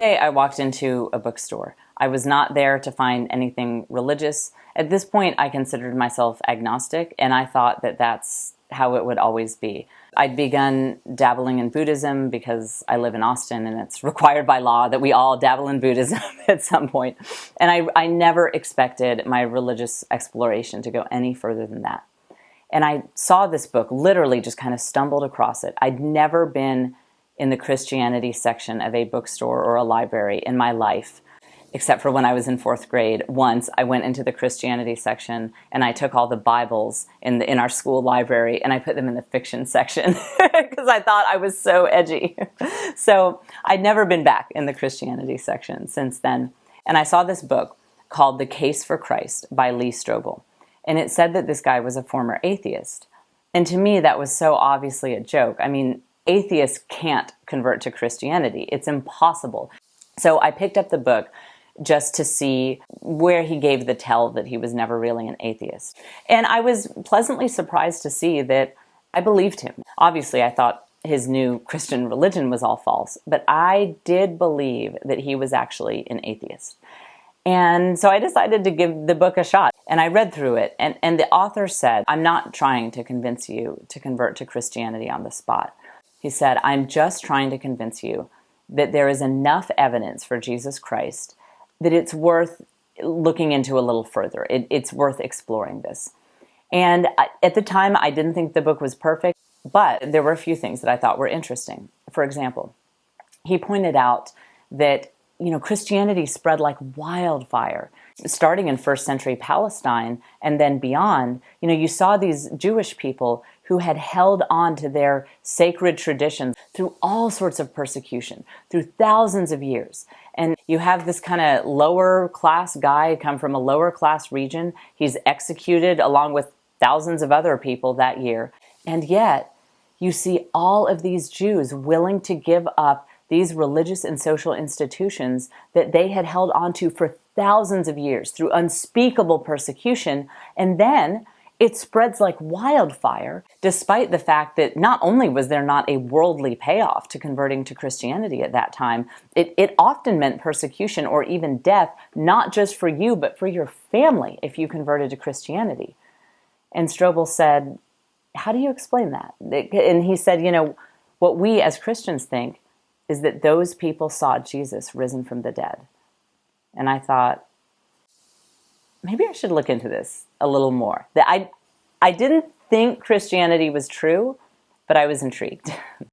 Today I walked into a bookstore. I was not there to find anything religious. At this point, I considered myself agnostic, and I thought that that's how it would always be. I'd begun dabbling in Buddhism because I live in Austin and it's required by law that we all dabble in Buddhism at some point. And I never expected my religious exploration to go any further than that. And I saw this book, literally just kind of stumbled across it. I'd never been in the Christianity section of a bookstore or a library in my life, except for when I was in fourth grade. Once I went into the Christianity section and I took all the Bibles in our school library and I put them in the fiction section because I thought I was so edgy. So I'd never been back in the Christianity section since then. And I saw this book called The Case for Christ by Lee Strobel. And it said that this guy was a former atheist. And to me, that was so obviously a joke. I mean, atheists can't convert to Christianity. It's impossible. So I picked up the book just to see where he gave the tell that he was never really an atheist. And I was pleasantly surprised to see that I believed him. Obviously, I thought his new Christian religion was all false, but I did believe that he was actually an atheist. And so I decided to give the book a shot. And I read through it. And the author said, I'm not trying to convince you to convert to Christianity on the spot. He said, I'm just trying to convince you that there is enough evidence for Jesus Christ that it's worth looking into a little further. It's worth exploring this. And at the time, I didn't think the book was perfect, but there were a few things that I thought were interesting. For example, he pointed out that Christianity spread like wildfire. Starting in first century Palestine and then beyond, you saw these Jewish people who had held on to their sacred traditions through all sorts of persecution, through thousands of years. And you have this kind of lower class guy come from a lower class region. He's executed along with thousands of other people that year. And yet you see all of these Jews willing to give up these religious and social institutions that they had held on to for thousands of years through unspeakable persecution. And then it spreads like wildfire, despite the fact that not only was there not a worldly payoff to converting to Christianity at that time, it often meant persecution or even death, not just for you, but for your family if you converted to Christianity. And Strobel said, how do you explain that? And he said, what we as Christians think is that those people saw Jesus risen from the dead. And I thought, maybe I should look into this a little more. I didn't think Christianity was true, but I was intrigued.